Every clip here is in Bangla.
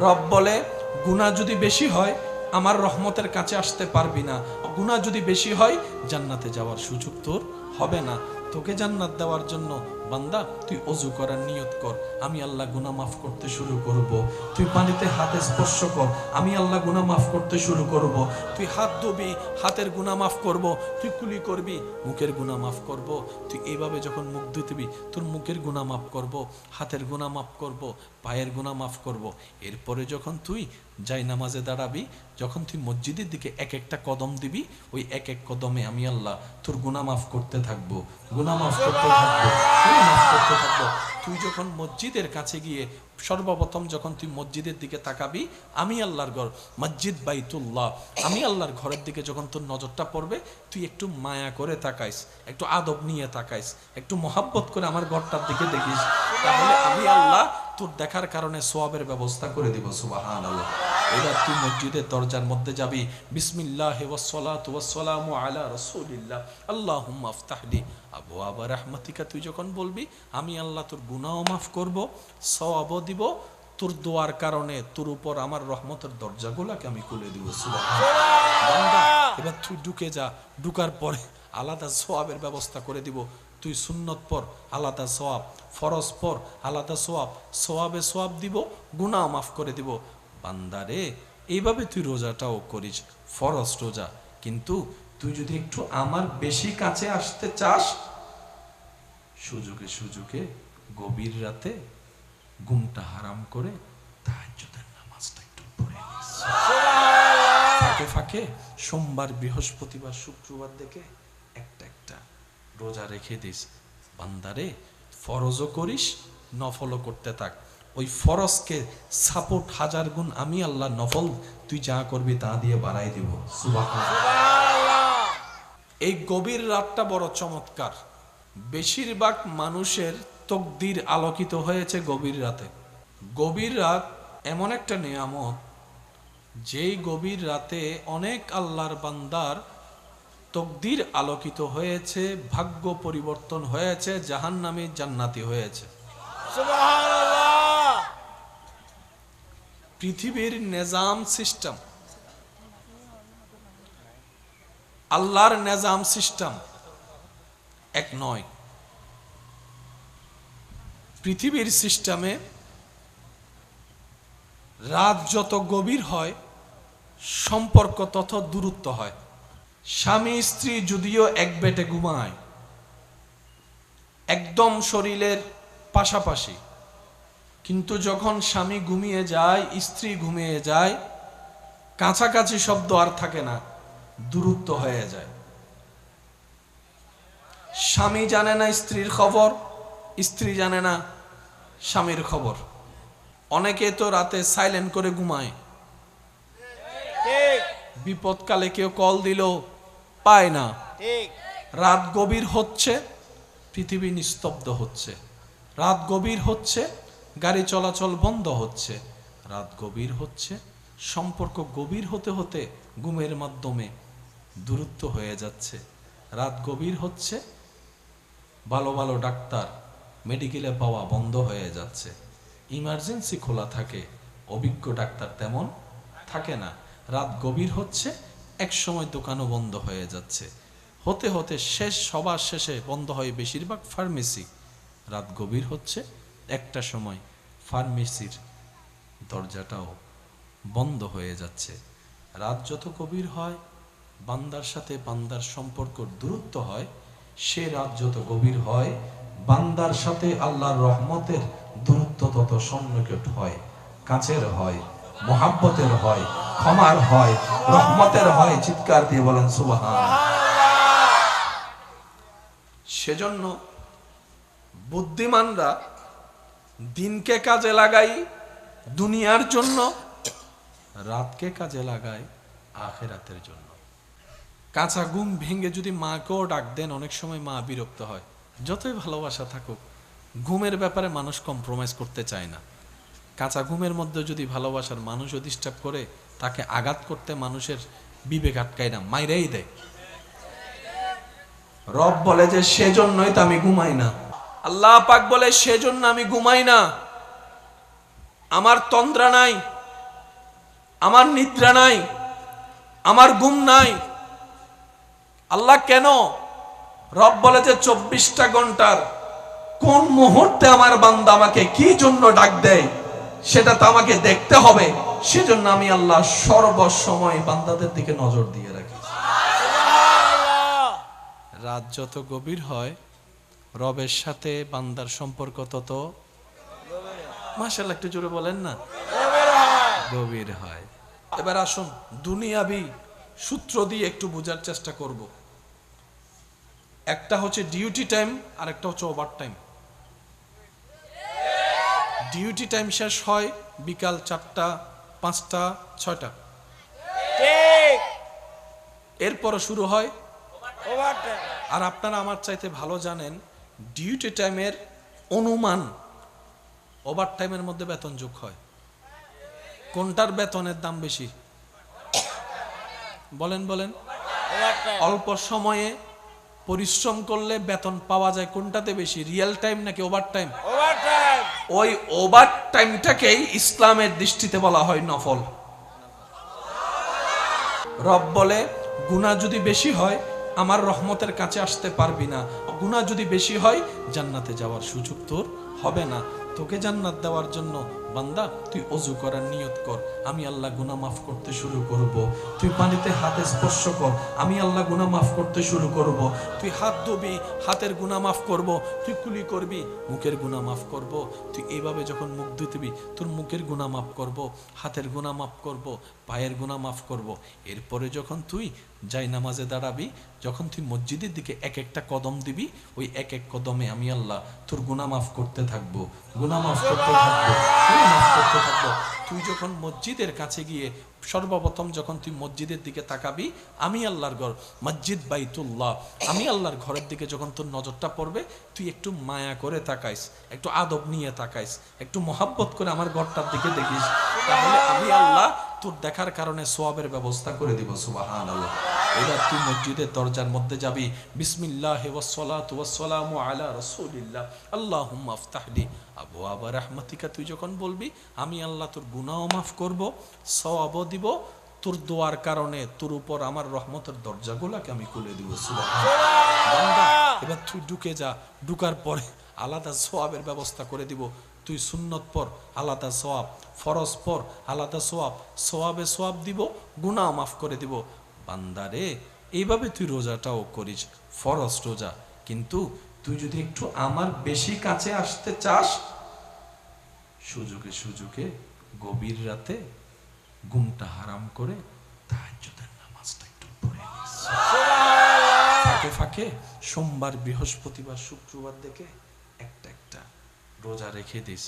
রব বলে গুনাহ যদি বেশি হয় আমার রহমতের কাছে আসতে পারবি না, গুনাহ যদি বেশি হয় জান্নাতে যাওয়ার সুযোগ তোর হবে না। তোকে জান্নাত দেওয়ার জন্য বান্দা তুই ওযু করার নিয়ত কর, আমি আল্লাহ গুনাহ মাফ করতে শুরু করব। তুই পানিতে হাতে স্পর্শ কর, আমি আল্লাহ গুনাহ মাফ করতে শুরু করব। তুই হাত ধুবি, হাতের গুনাহ মাফ করব। তুই কুলি করবি, মুখের গুনাহ মাফ করব। তুই এইভাবে যখন মুখ ধুতবি তোর মুখের গুনাহ মাফ করব, হাতের গুনাহ মাফ করব, পায়ের গুনাহ মাফ করব। এরপরে যখন তুই যাই নামাজে দাঁড়াবি, যখন তুই মসজিদের দিকে এক একটা কদম দিবি, ওই এক এক কদমে আমি আল্লাহ তোর গুনাহ মাফ করতে থাকবো, গুনাহ মাফ করতে থাকবো, গুনাহ মাফ করতে থাকবো। তুই যখন মসজিদের কাছে গিয়ে সর্বপ্রথম যখন তুই মসজিদের দিকে তাকাবি, আমি আল্লাহর ঘর মসজিদ বাইতুল্লাহ, আমি আল্লাহর ঘরের দিকে যখন তোর নজরটা পড়বে, তুই একটু মায়া করে তাকাইস, একটু আদব নিয়ে তাকাইস, একটু মহাব্বত করে আমার ঘরটার দিকে দেখিস, তাহলে আমি আল্লাহ তোর দেখার কারণে সওয়াবের ব্যবস্থা করে দিব। সুবহানাল্লাহ। এবার তুই মসজিদের দরজার মধ্যে যাবি, বিসমিল্লাহি ওয়াস সালাতু ওয়াস সালামু আলা রাসূলিল্লাহ আল্লাহুম্মা আফতাহলি আবওয়াবা রাহমাতিকা, তুই যখন বলবি আমি আল্লাহ তোর গুনাহও মাফ করব, সওয়াবও দিব, তোর দোয়ার কারণে তোর উপর আমার রহমতের দরজাগুলোকে আমি খুলে দিব। সুবহানাল্লাহ। এবার তুই ঢুকে যা, ঢুকার পরে আলাদা সওয়াবের ব্যবস্থা করে দিব। তুই সুন্নত পর আলাদা সওয়াব, ফরজ পর আলাদা সওয়াব, সওয়াবে সওয়াব দিব, গুনাহ মাফ করে দিব। বান্দারে এইভাবে তুই রোজাটাও করিস, ফরজ রোজা। কিন্তু তুই যদি একটু আমার বেশি কাছে আসতে চাস, সুযোগে সুযোগে গভীর রাতে ঘুমটা হারাম করে তাহাজ্জুদের নামাজটা একটু পড়ে নিস। ফাঁকে ফাঁকে সোমবার, বৃহস্পতিবার, শুক্রবার দেখে একটা একটা রোজা রেখে দিস। বান্দারে ফরজও করিস, নফলও করতে থাক। ওই ফরজকে সাপোর্ট হাজার গুণ আমি আল্লাহ নফল তুই যা করবি তা দিয়ে বাড়াই দিব। সুবহানাল্লাহ। এই গভীর রাতটা বড় চমৎকার। বেশিরভাগ মানুষের তকদির আলোকিত হয়েছে গভীর রাতে। গভীর রাত এমন একটা নিয়ামত, যেই গভীর রাতে অনেক আল্লাহর বান্দার তকদির আলোকিত হয়েছে, ভাগ্য পরিবর্তন হয়েছে, জাহান্নামী জান্নাতি হয়েছে। সুবহানাল্লাহ। পৃথিবীর নিজাম সিস্টেম, আল্লাহর নিজাম সিস্টেম এক নয়। পৃথিবীর সিস্টেমে রাত যত গভীর হয় সম্পর্ক তত দূরত্ব হয়। স্বামী স্ত্রী যদিও এক বেটে ঘুমায়, একদম শরীরের পাশাপাশি, কিন্তু যখন স্বামী ঘুমিয়ে যায়, স্ত্রী ঘুমিয়ে যায়, কাছাকাছি শব্দ আর থাকে না, দূরত্ব হয়ে যায়। স্বামী জানে না স্ত্রীর খবর, স্ত্রী জানে না স্বামীর খবর। অনেকে তো রাতে সাইলেন্ট করে ঘুমায়, বিপদকালে কেউ কল দিলেও পায় না। রাত গভীর হচ্ছে, পৃথিবী নিস্তব্ধ হচ্ছে। রাত গভীর হচ্ছে, গাড়ি চলাচল বন্ধ হচ্ছে। রাত গভীর হচ্ছে, সম্পর্ক গভীর হতে হতে ঘুমের মাধ্যমে দূরত্ব হয়ে যাচ্ছে। রাত গভীর হচ্ছে, ভালো ভালো ডাক্তার মেডিকেলে পাওয়া বন্ধ হয়ে যাচ্ছে। ইমার্জেন্সি খোলা থাকে, অভিজ্ঞ ডাক্তার তেমন থাকে না। রাত গভীর হচ্ছে, এক সময় দোকানও বন্ধ হয়ে যাচ্ছে। হতে হতে শেষ, সবার শেষে বন্ধ হয় বেশিরভাগ ফার্মেসি। রাত গভীর হচ্ছে, একটা সময় ফার্মেসির দরজাটাও বন্ধ হয়ে যাচ্ছে। রাত যত গভীর হয়, বান্দার সাথে বান্দার সম্পর্ক দূরত্ব হয়। সে রাত যত গভীর হয়, বান্দার সাথে আল্লাহর রহমতের দূরত্ব তত সন্নিকট হয়, কাছের হয়, মহাব্বতের হয়, ক্ষমার হয়, রহমতের হয়। চিৎকার দিয়ে বলেন সুবহানাল্লাহ। সেজন্য বুদ্ধিমানরা দিনকে কাজে লাগাই দুনিয়ার জন্য, রাতকে কাজে লাগায় আখিরাতের জন্য। কাঁচা ঘুম ভেঙে যদি মাকেও ডাক দেন, অনেক সময় মা বিরক্ত হয়। যতই ভালোবাসা থাকুক, ঘুমের ব্যাপারে মানুষ কম্প্রোমাইজ করতে চায় না। কাঁচা ঘুমের মধ্যে যদি ভালোবাসার মানুষও ডিস্টার্ব করে, তাকে আঘাত করতে মানুষের বিবেক আটকায় না, মাইরাই দেয়। রব বলে যে সেজন্যই তো আমি ঘুমাই না। আল্লাহ পাক বলে সেজন্য আমি ঘুমাই না। আমার তন্দ্রা নাই, আমার নিদ্রা নাই, আমার ঘুম নাই। আল্লাহ কেন? রব বলে যে 24টা ঘন্টার কোন মুহূর্তে আমার বান্দা আমাকে কি জন্য ডাক দেয় সেটা তো আমাকে দেখতে হবে। সেজন্য আমি আল্লাহ সর্বসময় বান্দাদের দিকে নজর দিয়ে রাখি। রাত যত গভীর হয় রবের সাথে বান্দার সম্পর্ক তত মাশাআল্লাহ, একটু জোরে বলেন না, গভীর হয়। এবার আসুন দুনিয়াবি সূত্র দিয়ে একটু বোঝার চেষ্টা করব। একটা হচ্ছে ডিউটি টাইম আর একটা হচ্ছে ওভার টাইম। ডিউটি টাইম শেষ হয় বিকাল 4টা, 5টা, 6টা, এরপরে শুরু হয় ওভার টাইম। আর আপনারা আমার চাইতে ভালো জানেন ডিউটি টাইমের অনুমান ওভার টাইমের মধ্যে বেতন যোগ হয়। কোনটার বেতনের দাম বেশি? বলেন বলেন। অল্প সময়ে পরিশ্রম করলে বেতন পাওয়া যায়, কোনটাতে বেশি, রিয়েল টাইম নাকি ওভার টাইম? ওই ওভার টাইমটাকেই ইসলামের দৃষ্টিতে বলা হয় নফল। রব বলে গুনাহ যদি বেশি হয় আমার রহমতের কাছে আসতে পারবি না, গুনাহ যদি বেশি হয় জান্নাতে যাওয়ার সুযোগ তোর হবে না। তোকে জান্নাত দেওয়ার জন্য বান্দা তুই ওযু করার নিয়ত কর, আমি আল্লাহ গুনাহ মাফ করতে শুরু করব। তুই পানিতে হাতে স্পর্শ কর, আমি আল্লাহ গুনাহ মাফ করতে শুরু করব। তুই হাত ধুবি, হাতের গুনাহ মাফ করব। তুই কুলি করবি, মুখের গুনাহ মাফ করব। তুই এইভাবে যখন মুখ ধুতবি তোর মুখের গুনাহ মাফ করব, হাতের গুনাহ মাফ করব, পায়ের গুনাহ মাফ করব। এরপরে যখন তুই যাই নামাজে দাঁড়াবি, যখন তুই মসজিদের দিকে এক একটা কদম দিবি, ওই এক এক কদমে আমি আল্লাহ তোর গুনাহ মাফ করতে থাকবো, গুনাহ মাফ করতে থাকবো, গুনাহ মাফ করতে থাকবো। তুই যখন মসজিদের কাছে গিয়ে সর্বপ্রথম যখন তুই মসজিদের দিকে তাকাবি, আমি আল্লাহর ঘর মসজিদ বাইতুল্লাহ, আমি আল্লাহর ঘরের দিকে যখন তোর নজরটা পড়বে তুই একটু মায়া করে তাকাইস, একটু আদব নিয়ে তাকাইস, একটু মহাব্বত করে আমার ঘরটার দিকে দেখিস, তাহলে আমি আল্লাহ তোর দেখার কারণে সওয়াবের ব্যবস্থা করে দিব। সুবহানাল্লাহ। এবার তুই মসজিদের দরজার মধ্যে যাবি, বিসমিল্লাহি ওয়াস সালাতু ওয়াস সালামু আলা রাসূলিল্লাহ আল্লাহুম্মা আফতাহলি আবওয়াবা রাহমাতিকা, তুই যখন বলবি আমি আল্লাহ তোর গুনাহও মাফ করব, সওয়াবও দিব, তোর দোয়ার কারণে তোর উপর আমার রহমতের দরজাগুলোকে আমি খুলে দিব। সুবহানাল্লাহ। এবার তুই ঢুকে যা, ঢুকার পরে আলাদা সওয়াবের ব্যবস্থা করে দিব। তুই সুন্নত পর আলাদা সওয়াব, ফরজ পর আলাদা সওয়াব, সওয়াবে সওয়াব দিব, গুনাহ মাফ করে দিব। বান্দারে এইভাবে তুই রোজাটাও করিস, ফরজ রোজা, কিন্তু তুই যদি একটু আমার বেশি কাছে আসতে চাস, সুযোগে সুযোগে গভীর রাতে ঘুমটা হারাম করে তাহাজ্জুদের নামাজটা একটু পড়ে নিস। ফাঁকে ফাঁকে সোমবার, বৃহস্পতিবার, শুক্রবার দেখে একটা একটা রোজা রেখে দিস।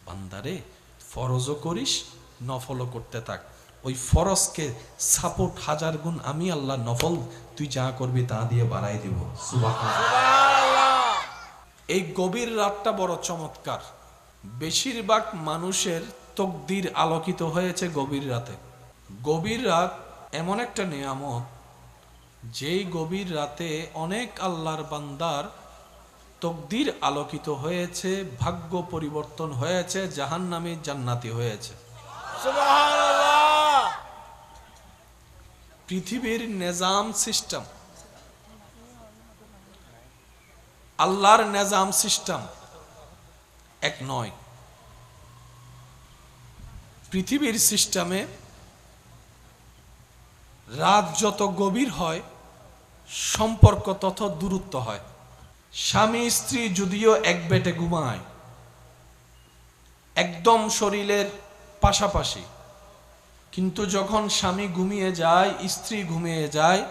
বান্দারে ফরজও করিস, নফলও করতে থাক। ওই ফরজকে সাপোর্ট 1000 গুণ আমি আল্লাহ নফল তুই যা করবি তা দিয়ে বাড়াই দিব। সুবহানাল্লাহ। এই গভীর রাতটা বড় চমৎকার। বেশিরভাগ মানুষের তকদির আলোকিত হয়েছে গভীর রাতে। গভীর রাত এমন একটা নিয়ামত, যেই গভীর রাতে অনেক আল্লাহর বান্দার তকদির আলোকিত হয়েছে, ভাগ্য পরিবর্তন হয়েছে, জাহান্নামী জান্নাতি হয়েছে। সুবহানাল্লাহ। পৃথিবীর নিজাম সিস্টেম, আল্লাহর নিজাম সিস্টেম এক নয়। পৃথিবীর সিস্টেমে রাত যত গভীর হয় সম্পর্ক তত দূরত্ব হয়। স্বামী স্ত্রী যদিও এক বেটে ঘুমায়, একদম শরীরের পাশাপাশি, কিন্তু যখন স্বামী ঘুমিয়ে যায়, স্ত্রী ঘুমিয়ে যায়,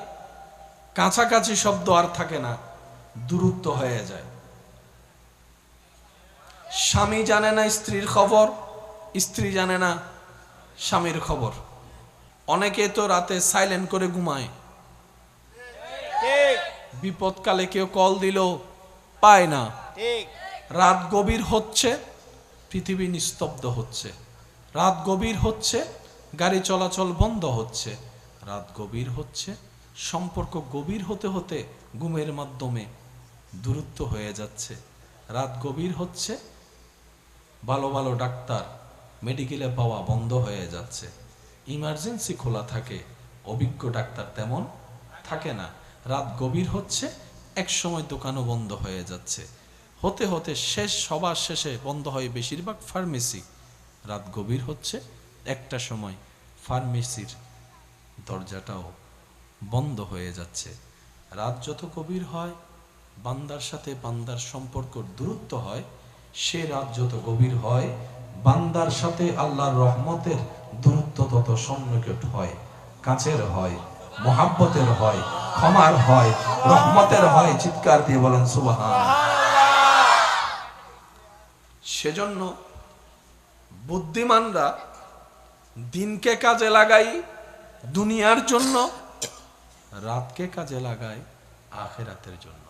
কাছাকাছি শব্দ আর থাকে না, দূরত্ব হয়ে যায়। স্বামী জানে না স্ত্রীর খবর, স্ত্রী জানে না স্বামীর খবর। অনেকে তো রাতে সাইলেন্ট করে ঘুমায়, বিপদকালে কেউ কল দিল পায় না। রাত গভীর হচ্ছে, পৃথিবী নিস্তব্ধ হচ্ছে। রাত গভীর হচ্ছে, গাড়ি চলাচল বন্ধ হচ্ছে। রাত গভীর হচ্ছে, সম্পর্ক গভীর হতে হতে ঘুমের মাধ্যমে দূরত্ব হয়ে যাচ্ছে। রাত গভীর হচ্ছে, ভালো ভালো ডাক্তার মেডিকেলে পাওয়া বন্ধ হয়ে যাচ্ছে। ইমার্জেন্সি খোলা থাকে, অভিজ্ঞ ডাক্তার তেমন থাকে না। রাত গভীর হচ্ছে, এক সময় দোকানও বন্ধ হয়ে যাচ্ছে, হতে হতে শেষ, সবার শেষে বন্ধ হয় বেশিরভাগ ফার্মেসি। রাত গভীর হচ্ছে, একটা সময় ফার্মেসির দরজাটাও বন্ধ হয়ে যাচ্ছে। রাত যত গভীর হয়, বান্দার সাথে বান্দার সম্পর্ক দূরত্ব হয়, সে রাত যত গভীর হয়, বান্দার সাথে আল্লাহর রহমতের দূরত্ব তত সন্নিকট হয়, কাছের হয়, মহাব্বতের হয়, ক্ষমার হয়, রহমতের হয়। চিৎকার দিয়ে বলেন সুবহান। সেজন্য বুদ্ধিমানরা দিনকে কাজে লাগাই দুনিয়ার জন্য, রাতকে কাজে লাগায় আখিরাতের জন্য।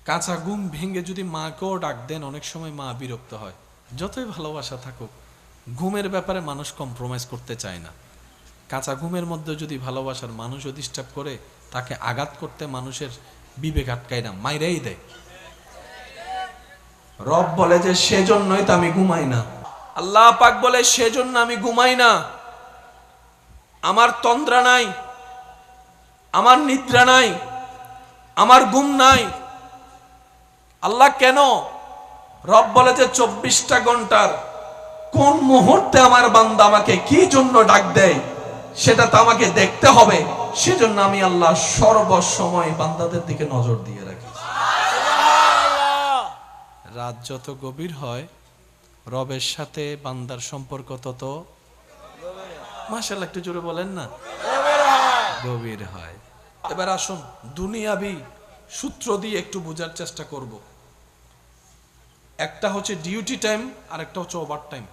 কাঁচা ঘুম ভেঙে যদি মাকেও ডাক দেন, অনেক সময় মা বিরক্ত হয়। যতই ভালোবাসা থাকুক, ঘুমের ব্যাপারে মানুষ কম্প্রোমাইজ করতে চায় না। কাঁচা ঘুমের মধ্যে যদি ভালোবাসার মানুষও ডিস্টার্ব করে, তাকে আঘাত করতে মানুষের বিবেক আটকায় না, মাইরেই দেয়। রব বলে যে সেজন্যই তো আমি ঘুমাই না, আল্লাহ পাক বলে সেজন্য আমি ঘুমাই না। আমার তন্দ্রা নাই, আমার নিদ্রা নাই, আমার ঘুম নাই। আল্লাহ কেন? রব বলে যে 24টা ঘন্টার কোন মুহূর্তে আমার বান্দা আমাকে কি জন্য ডাক দেয়, সেটা তো আমাকে দেখতে হবে। সেজন্য আমি আল্লাহ সর্বসময় বান্দাদের দিকে নজর দিয়ে রাখি। রাত যত গভীর হয়, রবের সাথে বান্দার সম্পর্ক তত, মাশাআল্লাহ একটু জোরে বলেন না, গভীর হয়। এবার আসুন দুনিয়াবি সূত্র দিয়ে একটু বোঝার চেষ্টা করব। একটা হচ্ছে ডিউটি টাইম, আর একটা হচ্ছে ওভার টাইম।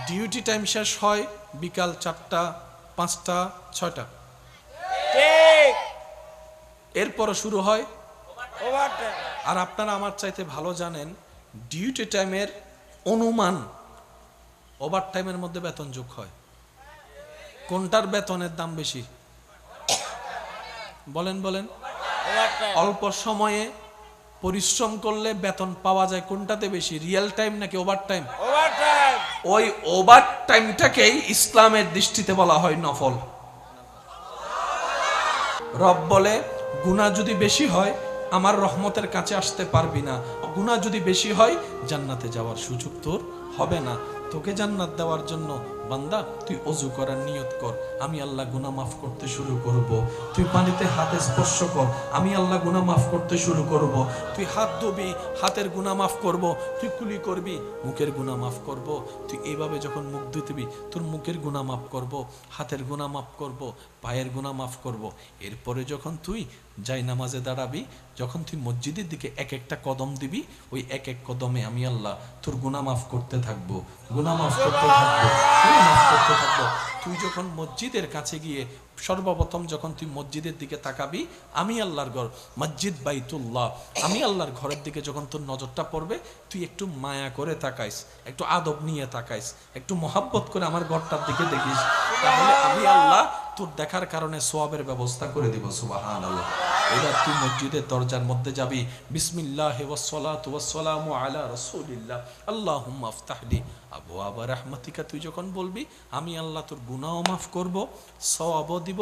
ডিউটি টাইম শেষ হয় বিকাল 4টা, 5টা, 6টা, এরপর শুরু হয় ওভার টাইম। আর আপনারা আমার চাইতে ভালো জানেন ডিউটি টাইমের অনুমান ওভার টাইমের মধ্যে বেতন যোগ হয়। কোনটার বেতনের দাম বেশি? বলেন বলেন। অল্প সময়ে পরিশ্রম করলে বেতন পাওয়া যায়, কোনটাতে বেশি, রিয়েল টাইম নাকি ওভার টাইম? Over time. ওই ওভার টাইমটাকেই ইসলামের দৃষ্টিতে বলা হয় নফল। রব বলে গুনাহ যদি বেশি হয় আমার রহমতের কাছে আসতে পারবি না, গুনাহ যদি বেশি হয় জান্নাতে যাওয়ার সুযোগ তোর হবে না। তোকে জান্নাত দেওয়ার জন্য বান্দা তুই ওযু করার নিয়ত কর, আমি আল্লাহ গুনাহ মাফ করতে শুরু করব। তুই পানিতে হাতে স্পর্শ কর, আমি আল্লাহ গুনাহ মাফ করতে শুরু করব। তুই হাত ধুবি, হাতের গুনাহ মাফ করব। তুই কুলি করবি, মুখের গুনাহ মাফ করব। তুই এইভাবে যখন মুখ ধুতবি, তোর মুখের গুনাহ মাফ করব, হাতের গুনাহ মাফ করব, পায়ের গুনাহ মাফ করব। এরপরে যখন তুই যাই নামাজে দাঁড়াবি, যখন তুই মসজিদের দিকে এক একটা কদম দিবি, ওই এক এক কদমে আমি আল্লাহ তোর গুনাহ মাফ করতে থাকবো, গুনাহ মাফ করতে থাকবো, গুনাহ মাফ করতে থাকবো। তুই যখন মসজিদের কাছে গিয়ে সর্বপ্রথম যখন তুই মসজিদের দিকে তাকাবি, আমি আল্লাহর ঘর, মসজিদ বাইতুল্লাহ, আমি আল্লাহর ঘরের দিকে যখন তোর নজরটা পড়বে, তুই একটু মায়া করে তাকাইস, একটু আদব নিয়ে তাকাইস, একটু মহাব্বত করে আমার ঘরটার দিকে দেখিস, তাহলে আমি আল্লাহ তোর দেখার কারণে সওয়াবের ব্যবস্থা করে দিব। সুবহানাল্লাহ। এবার তুই মসজিদের দরজার মধ্যে যাবি, বিসমিল্লাহি ওয়াস সালাতু ওয়াস সালামু আলা রাসূলিল্লাহ আল্লাহুম্মা আফতাহলি আবওয়াবা রাহমাতিকা, তুই যখন বলবি আমি আল্লাহ তোর গুনাহও মাফ করব, সওয়াবও দিব,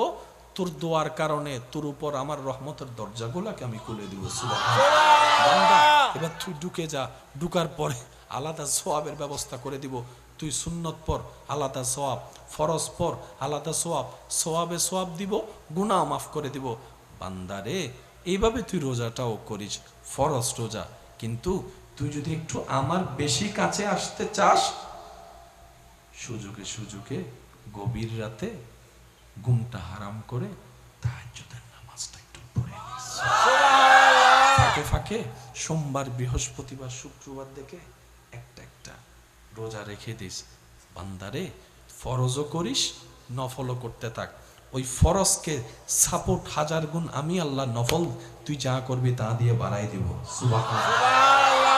তোর দোয়ার কারণে তোর উপর আমার রহমতের দরজাগুলোকে আমি খুলে দিব। সুবহানাল্লাহ। এবার তুই ঢুকে যা, ঢুকার পরে আলাদা সওয়াবের ব্যবস্থা করে দিব। তুই সুন্নত পর আলাদা সওয়াব, ফরজ পর আলাদা সওয়াব, সওয়াবে সওয়াব দিব, গুনাহ মাফ করে দিব। বান্দারে এইভাবে তুই রোজাটাও করিস, ফরজ রোজা, কিন্তু তুই যদি একটু আমার বেশি কাছে আসতে চাস, সুযোগে সুযোগে গভীর রাতে ঘুমটা হারাম করে তাহাজ্জুদের নামাজটা একটু পড়ে নিস। ফাঁকে ফাঁকে সোমবার, বৃহস্পতিবার, শুক্রবার দেখে একটা একটা রোজা রেখে দিস। বান্দারে ফরজও করিস, নফলও করতে থাক। ওই ফরজকে সাপোর্ট 1000 গুণ আমি আল্লাহ নফল তুই যা করবি তা দিয়ে বাড়াই দিব। সুবহানাল্লাহ।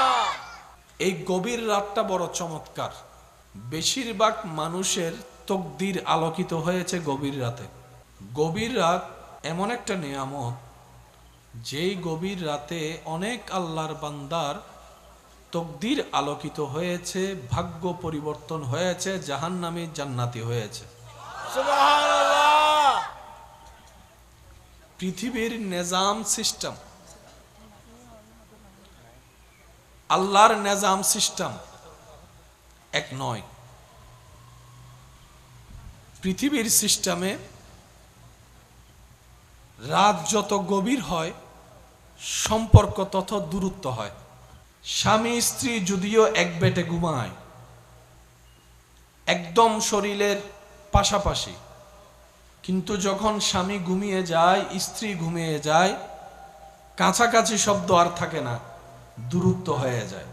এই গভীর রাতটা বড় চমৎকার। বেশিরভাগ মানুষের তকদির আলোকিত হয়েছে গভীর রাতে। গভীর রাত এমন একটা নিয়ামত, যেই গভীর রাতে অনেক আল্লাহর বান্দার তকদির আলোকিত হয়েছে, ভাগ্য পরিবর্তন হয়েছে, জাহান্নামী জান্নাতি হয়েছে। সুবহানাল্লাহ। পৃথিবীর নিজাম সিস্টেম, আল্লাহর নিজাম সিস্টেম এক নয়। পৃথিবীর সিস্টেমে রাত যত গভীর হয় সম্পর্ক তত দূরত্ব হয়। স্বামী স্ত্রী যদিও এক বেটে ঘুমায়, একদম শরীরের পাশাপাশি, কিন্তু যখন স্বামী ঘুমিয়ে যায়, স্ত্রী ঘুমিয়ে যায়, কাছাকাছি শব্দ আর থাকে না, দূরত্ব হয়ে যায়।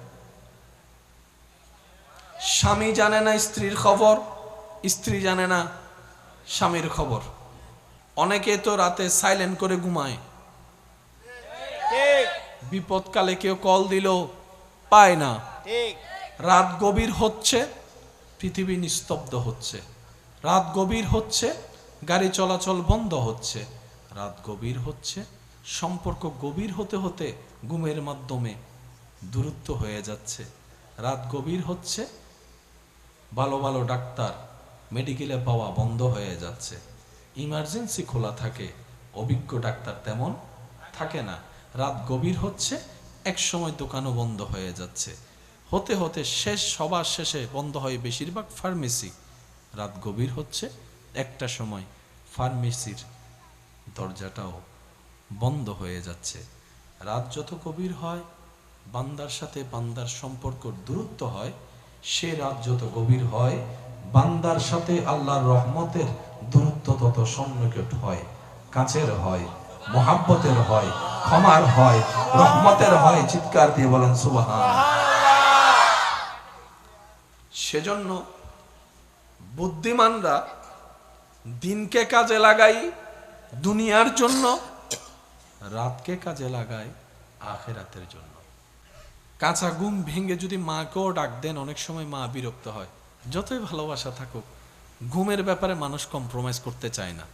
স্বামী জানে না স্ত্রীর খবর, স্ত্রী জানে না স্বামীর খবর। অনেকে তো রাতে সাইলেন্ট করে ঘুমায়, ঠিক বিপদকালে কেউ কল দিল পায় না। ঠিক। রাত গভীর হচ্ছে, পৃথিবী নিস্তব্ধ হচ্ছে। রাত গভীর হচ্ছে, গাড়ি চলাচল বন্ধ হচ্ছে। রাত গভীর হচ্ছে, সম্পর্ক গভীর হতে হতে ঘুমের মাধ্যমে দূরত্ব হয়ে যাচ্ছে। রাত গভীর হচ্ছে, ভালো ভালো ডাক্তার মেডিকেলে পাওয়া বন্ধ হয়ে যাচ্ছে। ইমার্জেন্সি খোলা থাকে, অভিজ্ঞ ডাক্তার তেমন থাকে না। রাত গভীর হচ্ছে, এক সময় দোকানও বন্ধ হয়ে যাচ্ছে। হতে হতে শেষ, সবার শেষে বন্ধ হয় বেশিরভাগ ফার্মেসি। রাত গভীর হচ্ছে, একটা সময় ফার্মেসির দরজাটাও বন্ধ হয়ে যাচ্ছে। রাত যত গভীর হয়, বান্দার সাথে বান্দার সম্পর্ক দূরত্ব হয়। সে রাত যত গভীর হয়, বান্দার সাথে আল্লাহর রহমতের দূরত্ব তত সন্নিকট হয়, কাছের হয়, মহাব্বতের হয়, ক্ষমার হয়, রহমতের হয়। চিৎকার দিয়ে বলেন সুবহান। সেজন্য বুদ্ধিমানরা দিনকে কাজে লাগাই দুনিয়ার জন্য, রাতকে কাজে লাগায় আখিরাতের জন্য। কাঁচা ঘুম ভেঙে যদি মাকেও ডাক দেন, অনেক সময় মা বিরক্ত হয়। যতই ভালোবাসা থাকুক, ঘুমের ব্যাপারে মানুষ কম্প্রোমাইজ করতে চায় না।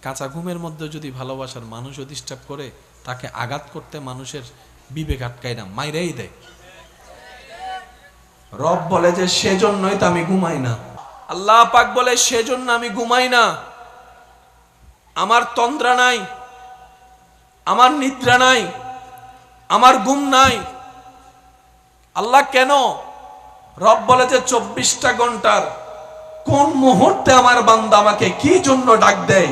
কাঁচা ঘুমের মধ্যে যদি ভালোবাসার মানুষও ডিস্টার্ব করে, তাকে আঘাত করতে মানুষের বিবেক আটকায় না, মাইরাই দেয়। রব বলে যে সেজন্যই তো আমি ঘুমাই না। আল্লাহ পাক বলে সেজন্য আমি ঘুমাই না। আমার তন্দ্রা নাই, আমার নিদ্রা নাই, আমার ঘুম নাই। আল্লাহ কেন? রব বলে যে 24টা ঘন্টার কোন মুহূর্তে আমার বান্দা আমাকে কি জন্য ডাক দেয়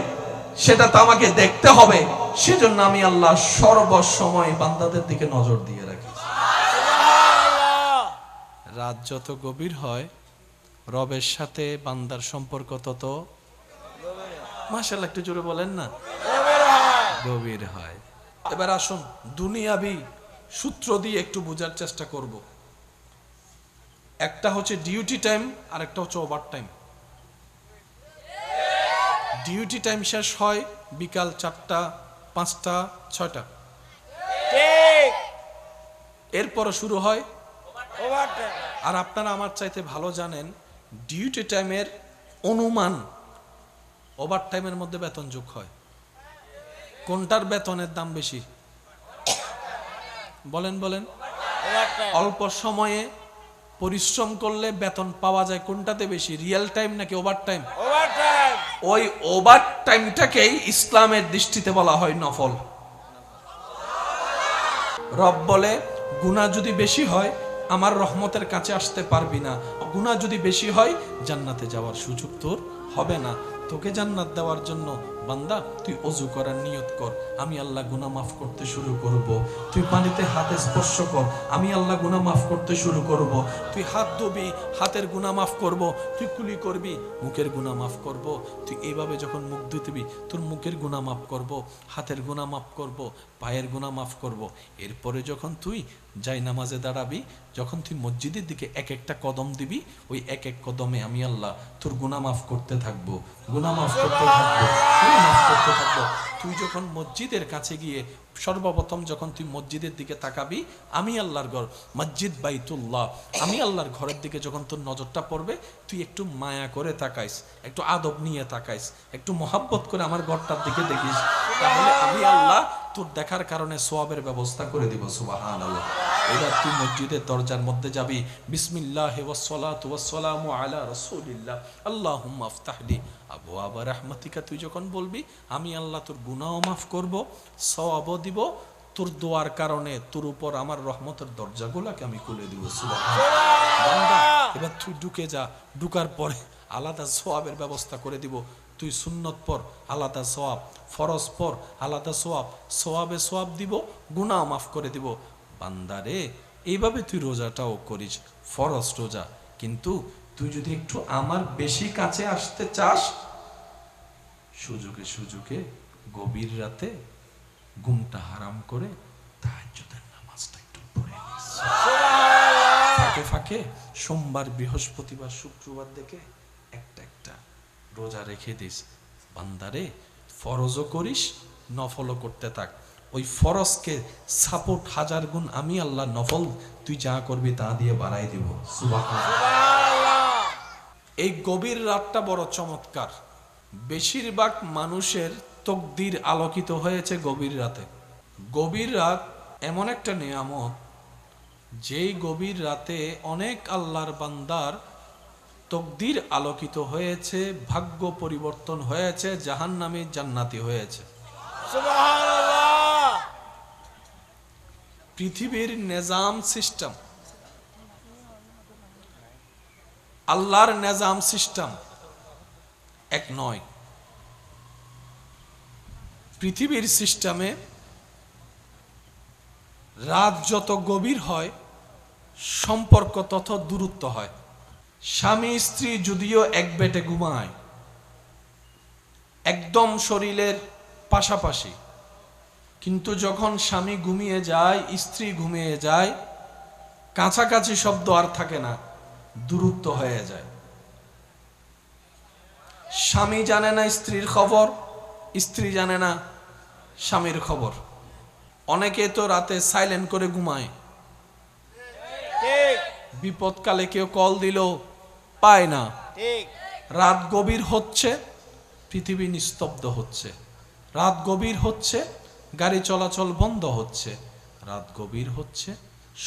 সেটা তো আমাকে দেখতে হবে। সেজন্য আমি আল্লাহ সর্বসময় বান্দাদের দিকে নজর দিয়ে রাখি। রাত যত গভীর হয়, রবের সাথে বান্দার সম্পর্ক তত, মাশাআল্লাহ একটু জোরে বলেন না, গভীর হয়। এবার আসুন দুনিয়াবি সূত্র দিয়ে একটু বোঝার চেষ্টা করব। একটা হচ্ছে ডিউটি টাইম, আর একটা হচ্ছে ওভার টাইম। ডিউটি টাইম শেষ হয় বিকাল 4টা, 5টা, 6টা, ঠিক। এরপর শুরু হয়। ওভারটাইম। আর আপনারা আমার চাইতে ভালো জানেন ডিউটি টাইমের অনুমান ওভার টাইমের মধ্যে বেতন যোগ হয়। কোনটার বেতনের দাম বেশি? বলেন বলেন। ওভারটাইম। অল্প সময়ে পরিশ্রম করলে বেতন পাওয়া যায়, কোনটাতে বেশি, রিয়েল টাইম নাকি ওভার টাইম? ওভারটাইম। ওই ওভার টাইমটাকেই ইসলামের দৃষ্টিতে বলা হয় নফল। রব বলে গুনাহ যদি বেশি হয় আমার রহমতের কাছে আসতে পারবি না। গুনাহ যদি বেশি হয় জান্নাতে যাওয়ার সুযোগ তোর হবে না। তোকে জান্নাত দেওয়ার জন্য বান্দা তুই ওযু করার নিয়ত কর, আমি আল্লাহ গুনাহ মাফ করতে শুরু করব। তুই পানিতে হাতে স্পর্শ কর, আমি আল্লাহ গুনাহ মাফ করতে শুরু করব। তুই হাত ধুবি, হাতের গুনাহ মাফ করব। তুই কুলি করবি, মুখের গুনাহ মাফ করব। তুই এইভাবে যখন মুখ ধুতবি, তোর মুখের গুনাহ মাফ করব, হাতের গুনাহ মাফ করব, পায়ের গুনাহ মাফ করব। এরপরে যখন তুই যাই নামাজে দাঁড়াবি, যখন তুই মসজিদের দিকে এক একটা কদম দিবি, ওই এক এক কদমে আমি আল্লাহ তোর গুনাহ মাফ করতে থাকবো, গুনাহ মাফ করতে থাকবো, গুনাহ মাফ করতে থাকবো। তুই যখন মসজিদের কাছে গিয়ে সর্বপ্রথম যখন তুই মসজিদের দিকে তাকাবি, আমি আল্লাহর ঘর মসজিদ বাইতুল্লাহ, আমি আল্লাহর ঘরের দিকে যখন তোর নজরটা পড়বে, তুই একটু মায়া করে তাকাইস, একটু আদব নিয়ে তাকাইস, একটু মহাব্বত করে আমার ঘরটার দিকে দেখিস, তাহলে আমি আল্লাহ তোর দেখার কারণে সওয়াবের ব্যবস্থা করে দিব। সুবহানাল্লাহ। এবার তুই মসজিদের দরজার মধ্যে যাবি, বিসমিল্লাহি ওয়াসসালাতু ওয়াসসালামু আলা রাসূলিল্লাহ আল্লাহুম্মা আফতাহলি আবওয়াবা রাহমাতিকা। তুই যখন বলবি আমি আল্লাহ তোর গুনাহও মাফ করব, সওয়াবও দিব, তোর দোয়ার কারণে তোর উপর আমার রহমতের দরজাগুলোকে আমি খুলে দিব। সুবহানাল্লাহ। বান্দা, এবার তুই ঢুকে যা, ঢুকার পরে আলাদা সওয়াবের ব্যবস্থা করে দিব। তুই সুন্নত পর, আলাদা সওয়াব, ফরজ পর, আলাদা সওয়াব, সওয়াবে সওয়াব দিব, গুনাহ মাফ করে দিব। বান্দারে, এইভাবে তুই রোজাটাও করিস, ফরজ রোজা। কিন্তু তুই যদি একটু আমার বেশি কাছে আসতে চাস, সুযোগে সুযোগে গভীর রাতে ঘুমটা হারাম করে তাহাজ্জুদের নামাজটা একটু পড়ে নিস। ফাঁকে ফাঁকে সোমবার, বৃহস্পতিবার, শুক্রবার দেখে একটা রোজা রেখে দিস। বান্দারে, ফরজও করিস, নফলও করতে থাক। ওই ফরজকে সাপোর্ট 1000 গুণ আমি আল্লাহ নফল তুই যা করবি তা দিয়ে বাড়াই দিব। সুবহানাল্লাহ। এই গভীর রাতটা বড় চমৎকার। বেশিরভাগ মানুষের তকদির আলোকিত হয়েছে গভীর রাতে। গভীর রাত এমন একটা নিয়ামত, যেই গভীর রাতে অনেক আল্লাহর বান্দার তকদির আলোকিত হয়েছে, ভাগ্য পরিবর্তন হয়েছে, জাহান্নামী জান্নাতি হয়েছে। সুবহানাল্লাহ। পৃথিবীর নিজাম সিস্টেম, আল্লাহর নিজাম সিস্টেম এক নয়। পৃথিবীর সিস্টেমে রাত যত গভীর হয়, সম্পর্ক তত দূরত্ব হয়। স্বামী স্ত্রী যদিও এক বেটে ঘুমায়, একদম শরীরের পাশাপাশি, কিন্তু যখন স্বামী ঘুমিয়ে যায়, স্ত্রী ঘুমিয়ে যায়, কাছাকাছি শব্দ আর থাকে না, দূরত্ব হয়ে যায়। স্বামী জানে না স্ত্রীর খবর, স্ত্রী জানে না স্বামীর খবর। অনেকে তো রাতে সাইলেন্ট করে ঘুমায়, ঠিক বিপদকালে কেউ কল দিল পায় না। ঠিক। রাত গভীর হচ্ছে, পৃথিবী নিস্তব্ধ হচ্ছে। রাত গভীর হচ্ছে, গাড়ি চলাচল বন্ধ হচ্ছে। রাত গভীর হচ্ছে,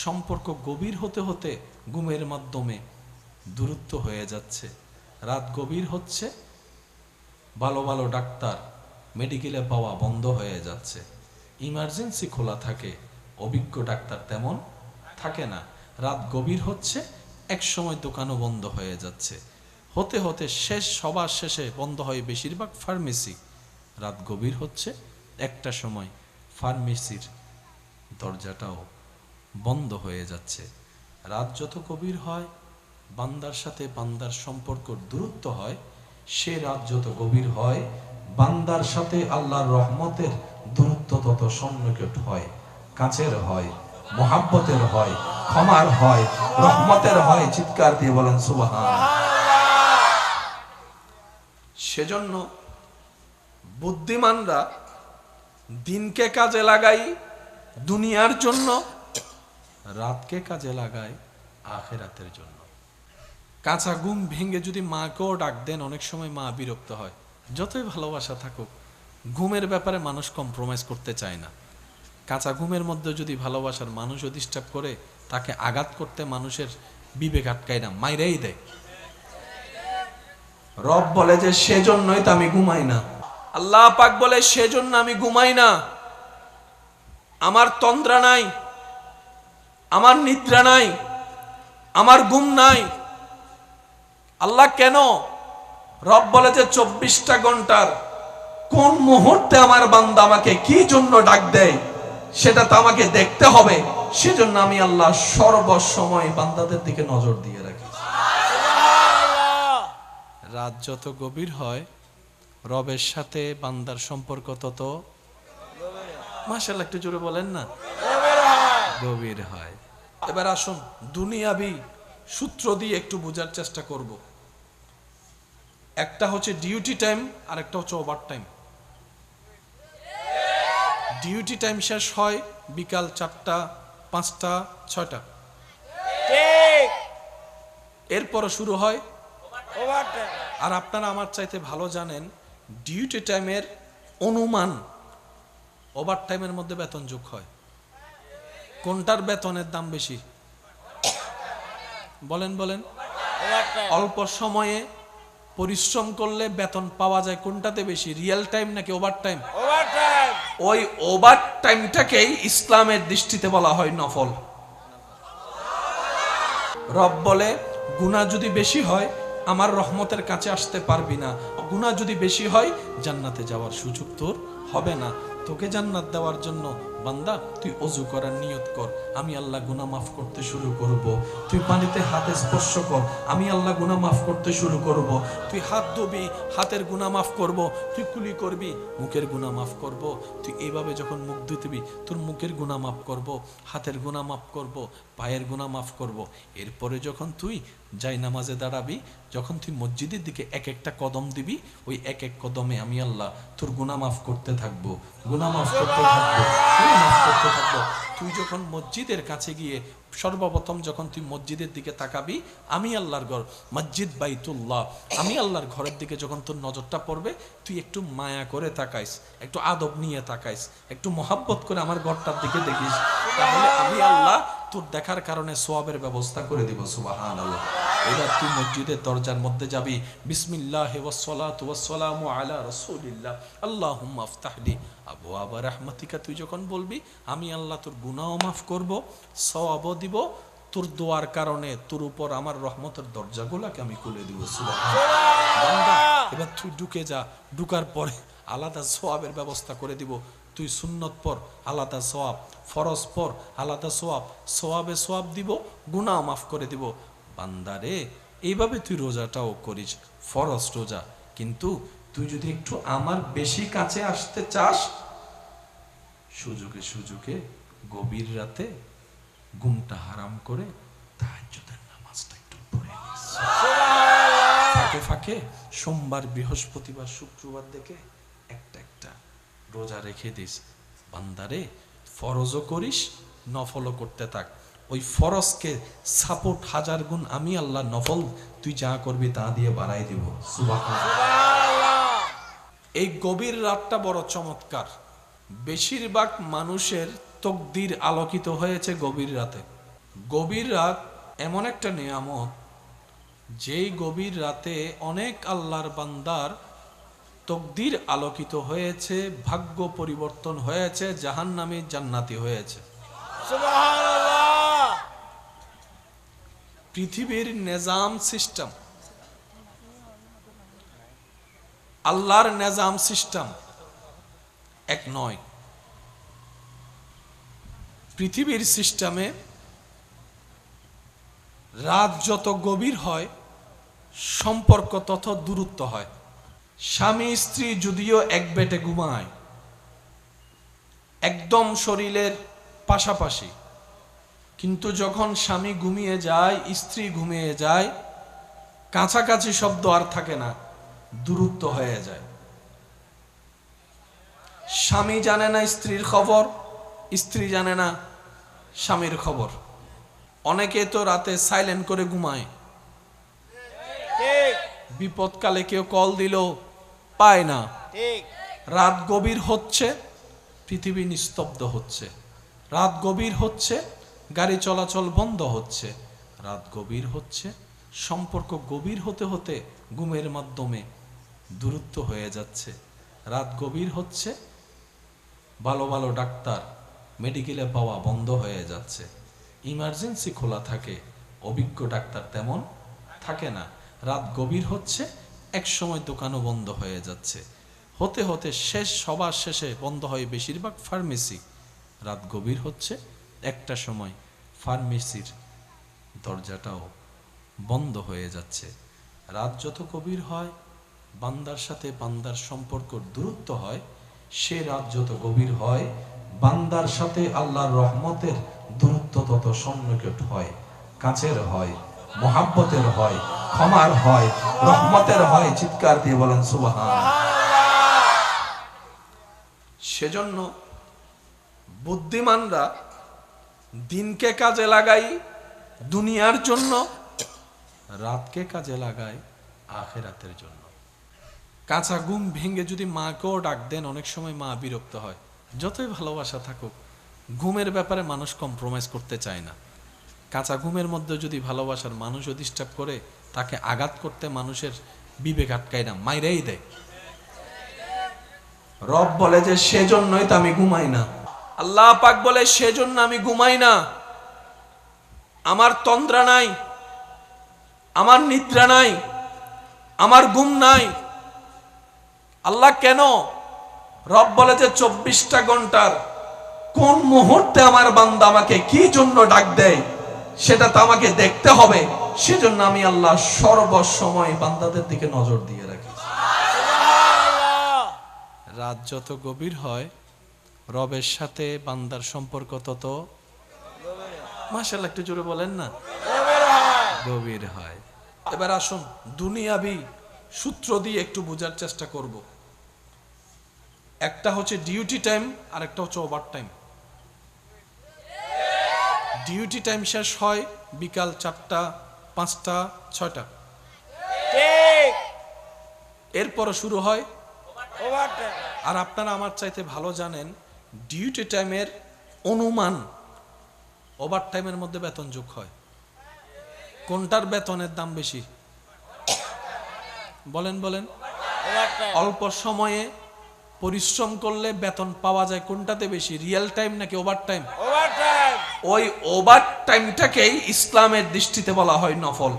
সম্পর্ক গভীর হতে হতে ঘুমের মাধ্যমে দূরত্ব হয়ে যাচ্ছে। রাত গভীর হচ্ছে, ভালো ভালো ডাক্তার মেডিকেলে পাওয়া বন্ধ হয়ে যাচ্ছে। ইমার্জেন্সি খোলা থাকে, অভিজ্ঞ ডাক্তার তেমন থাকে না। রাত গভীর হচ্ছে, এক সময় দোকানও বন্ধ হয়ে যাচ্ছে। হতে হতে শেষ, সবার শেষে বন্ধ হয় বেশিরভাগ ফার্মেসি। রাত গভীর হচ্ছে, একটা সময় ফার্মেসির দরজাটাও বন্ধ হয়ে যাচ্ছে। রাত যত গভীর হয়, বান্দার সাথে বান্দার সম্পর্ক দূরত্ব হয়। সে রাত যত গভীর হয়, বান্দার সাথে আল্লাহর রহমতের দূরত্ব তত সন্নিকট হয়, কাছের হয়, মহাব্বতের হয়, ক্ষমার হয়, রহমতের হয়। চিৎকার দিয়ে বলেন সুবহানাল্লাহ। সেজন্য বুদ্ধিমানরা দিনকে কাজে লাগাই দুনিয়ার জন্য, রাতকে কাজে লাগায় আখিরাতের জন্য। কাঁচা ঘুম ভেঙে যদি মাকেও ডাক দেন, অনেক সময় মা বিরক্ত হয়। যতই ভালোবাসা থাকুক, ঘুমের ব্যাপারে মানুষ কম্প্রোমাইজ করতে চায় না। কাঁচা ঘুমের মধ্যে যদি ভালোবাসার মানুষও ডিস্টার্ব করে, তাকে আঘাত করতে মানুষের বিবেক আটকায় না, মাইরাই দেয়। রব বলে যে সেজন্যই তো আমি ঘুমাই না। আল্লাহ পাক বলে সেজন্য আমি ঘুমাই না। আমার তন্দ্রা নাই, আমার নিদ্রা নাই, আমার ঘুম নাই। আল্লাহ কেন? রব বলে যে 24টা ঘন্টার কোন মুহূর্তে আমার বান্দা আমাকে কি জন্য ডাক দেয়, সেটা তো আমাকে দেখতে হবে। সেজন্য আমি আল্লাহ সর্বসময় বান্দাদের দিকে নজর দিয়ে রাখি। রাত যত গভীর হয়, রবের সাথে বান্দার সম্পর্ক তত মাশাআল্লাহ, একটু জোরে বলেন না, গভীর হয়। এবার আসুন দুনিয়াবি সূত্র দিয়ে একটু বোঝার চেষ্টা করব। একটা হচ্ছে ডিউটি টাইম, আর একটা হচ্ছে ওভার টাইম। ডিউটি টাইম শেষ হয় বিকাল 4টা, 5টা, 6টা, ঠিক। এরপরে শুরু হয় ওভারটাইম। আর আপনারা আমার চাইতে ভালো জানেন ডিউটি টাইমের অনুমান ওভার টাইমের মধ্যে বেতন যোগ হয়। কোনটার বেতনের দাম বেশি? বলেন বলেন। ওভারটাইম। অল্প সময়ে পরিশ্রম করলে বেতন পাওয়া যায়, কোনটাতে বেশি, রিয়েল টাইম নাকি ওভার টাইম? ওভারটাইম। ওই ওভার টাইমটাকেই ইসলামের দৃষ্টিতে বলা হয় নফল। রব বলে গুনাহ যদি বেশি হয় আমার রহমতের কাছে আসতে পারবি না, গুনাহ যদি বেশি হয় জান্নাতে যাওয়ার সুযোগ তোর হবে না। তোকে জান্নাত দেওয়ার জন্য বান্দা তুই ওযু করার নিয়ত কর, আমি আল্লাহ গুনাহ মাফ করতে শুরু করব। তুই পানিতে হাতে স্পর্শ কর, আমি আল্লাহ গুনাহ মাফ করতে শুরু করব। তুই হাত ধুবি, হাতের গুনাহ মাফ করব। তুই কুলি করবি, মুখের গুনাহ মাফ করব। তুই এইভাবে যখন মুখ ধুতবি তোর মুখের গুনাহ মাফ করব, হাতের গুনাহ মাফ করব, পায়ের গুনাহ মাফ করব। এরপরে যখন তুই যাই নামাজে দাঁড়াবি, যখন তুই মসজিদের দিকে এক একটা কদম দিবি, ওই এক এক কদমে আমি আল্লাহ তোর গুনাহ মাফ করতে থাকবো, গুনাহ মাফ করতে থাকবো, গুনাহ মাফ করতে থাকবো। তুই যখন মসজিদের কাছে গিয়ে সর্বপ্রথম যখন তুই মসজিদের দিকে তাকাবি, আমি আল্লাহর ঘর মসজিদ বাইতুল্লাহ, আমি আল্লাহর ঘরের দিকে যখন তোর নজরটা পড়বে, তুই একটু মায়া করে তাকাইস, একটু আদব নিয়ে তাকাইস, একটু মহাব্বত করে আমার ঘরটার দিকে দেখিস, তাহলে আমি আল্লাহ তোর দেখার কারণে সওয়াবের ব্যবস্থা করে দিব। সুবহানাল্লাহ। এবার তুই মসজিদের দরজার মধ্যে যাবি, বিসমিল্লাহি ওয়াস সালাতু ওয়াস সালামু আলা রাসূলিল্লাহ আল্লাহুম্মা আফতাহলি আবওয়াবা রাহমাতিকা, তুই যখন বলবি আমি আল্লাহ তোর গুনাহও মাফ করব, সওয়াবও দিব, তোর দোয়ার কারণে তোর উপর আমার রহমতের দরজাগুলোকে আমি খুলে দিব। সুবহানাল্লাহ। এবার তুই ঢুকে যা, ঢুকার পরে আলাদা সওয়াবের ব্যবস্থা করে দিব। তুই সুন্নত পর আলাদা সওয়াব, ফরজ পর আলাদা সওয়াব, সওয়াবে সওয়াব দিব, গুনাহ মাফ করে দিব। বান্দারে এইভাবে তুই রোজাটাও করিস, ফরজ রোজা, কিন্তু তুই যদি একটু আমার বেশি কাছে আসতে চাস, সুযোগে সুযোগে গভীর রাতে ঘুমটা হারাম করে তাহাজ্জুদের নামাজটা একটু পড়ে নিস। ফাঁকে ফাঁকে সোমবার, বৃহস্পতিবার, শুক্রবার দেখে একটা একটা রোজা রেখে দিস। বান্দারে ফরজও করিস, নফলও করতে থাক। ওই ফরজকে সাপোর্ট হাজার গুণ আমি আল্লাহ নফল তুই যা করবি তা দিয়ে বাড়াই দিব। সুবহানাল্লাহ। এই গভীর রাতটা বড় চমৎকার। বেশিরভাগ মানুষের তকদির আলোকিত হয়েছে গভীর রাতে। গভীর রাত এমন একটা নিয়ামত, যেই গভীর রাতে অনেক আল্লাহর বান্দার তকদির আলোকিত হয়েছে, ভাগ্য পরিবর্তন হয়েছে, জাহান্নামী জান্নাতি হয়েছে। সুবহানাল্লাহ। পৃথিবীর নিজাম সিস্টেম, আল্লাহর নিজাম সিস্টেম এক নয়। পৃথিবীর সিস্টেমে রাত যত গভীর হয় সম্পর্ক তত দূরত্ব হয়। স্বামী স্ত্রী যদিও এক বেটে ঘুমায়, একদম শরীরের পাশাপাশি, কিন্তু যখন স্বামী ঘুমিয়ে যায়, স্ত্রী ঘুমিয়ে যায়, কাছাকাছি শব্দ আর থাকে না, দূরত্ব হয়ে যায়। স্বামী জানে না স্ত্রীর খবর, স্ত্রী জানে না স্বামীর খবর। অনেকে তো রাতে সাইলেন্ট করে ঘুমায়, ঠিক বিপদকালে কেউ কল দিল পায় না। ঠিক। রাত গভীর হচ্ছে, পৃথিবী নিস্তব্ধ হচ্ছে। রাত গভীর হচ্ছে, গাড়ি চলাচল বন্ধ হচ্ছে। রাত গভীর হচ্ছে, সম্পর্ক গভীর হতে হতে ঘুমের মাধ্যমে দূরত্ব হয়ে যাচ্ছে। রাত গভীর হচ্ছে, ভালো ভালো ডাক্তার মেডিকেলে পাওয়া বন্ধ হয়ে যাচ্ছে। ইমার্জেন্সি খোলা থাকে, অভিজ্ঞ ডাক্তার তেমন থাকে না। রাত গভীর হচ্ছে, এক সময় দোকানও বন্ধ হয়ে যাচ্ছে। হতে হতে শেষ, সবার শেষে বন্ধ হয় বেশিরভাগ ফার্মেসি। রাত গভীর হচ্ছে, একটা সময় ফার্মেসির দরজাটাও বন্ধ হয়ে যাচ্ছে। রাত যত গভীর হয়, বান্দার সাথে বান্দার সম্পর্ক দূরত্ব হয়। সে রাত যত গভীর হয়, বান্দার সাথে আল্লাহর রহমতের দূরত্ব তত সন্নিকট হয়, কাছের হয়, মহাব্বতের হয়, ক্ষমার হয়, রহমতের হয়। চিৎকার দিয়ে বলেন সুবহানাল্লাহ। সেজন্য বুদ্ধিমানরা দিনকে কাজে লাগাই দুনিয়ার জন্য, রাতকে কাজে লাগায় আখিরাতের জন্য। কাঁচা ঘুম ভেঙে যদি মাকেও ডাক দেন, অনেক সময় মা বিরক্ত হয়। যতই ভালোবাসা থাকুক, ঘুমের ব্যাপারে মানুষ কম্প্রোমাইজ করতে চায় না। কাঁচা ঘুমের মধ্যে যদি ভালোবাসার মানুষও ডিস্টার্ব করে, তাকে আঘাত করতে মানুষের বিবেক আটকায় না, মাইরেই দেয়। রব বলে যে সেজন্যই তো আমি ঘুমাই না, আল্লাহ পাক বলে সেজন্য আমি ঘুমাই না। আমার তন্দ্রা নাই, আমার নিদ্রা নাই, আমার ঘুম নাই। আল্লাহ কেন? রব বলে যে 24টা ঘন্টার কোন মুহূর্তে আমার বান্দা আমাকে কি জন্য ডাক দেয় সেটা তো আমাকে দেখতে হবে। সেজন্য আমি আল্লাহ সর্বসময় বান্দাদের দিকে নজর দিয়ে রাখি। রাত যত গভীর হয়, রবের সাথে বান্দার সম্পর্ক তত মাশাআল্লাহ, একটু জোরে বলেন না, গভীর হয়। এবার আসুন দুনিয়াবি সূত্র দিয়ে একটু বোঝার চেষ্টা করব। একটা হচ্ছে ডিউটি টাইম, আর একটা হচ্ছে ওভার টাইম। ডিউটি টাইম শেষ হয় বিকাল 4টা, 5টা, 6টা, ঠিক এরপর শুরু হয়। ওভারটাইম। আর আপনারা আমার চাইতে ভালো জানেন ডিউটি টাইমের অনুমান ওভার টাইমের মধ্যে বেতন যোগ হয়। কোনটার বেতনের দাম বেশি? বলেন বলেন। ওভারটাইম। অল্প সময়ে পরিশ্রম করলে বেতন পাওয়া যায়, কোনটাতে বেশি, রিয়েল টাইম নাকি ওভার টাইম? ওভারটাইম। ওই ওভার টাইমটাকেই ইসলামের দৃষ্টিতে বলা হয় নফল।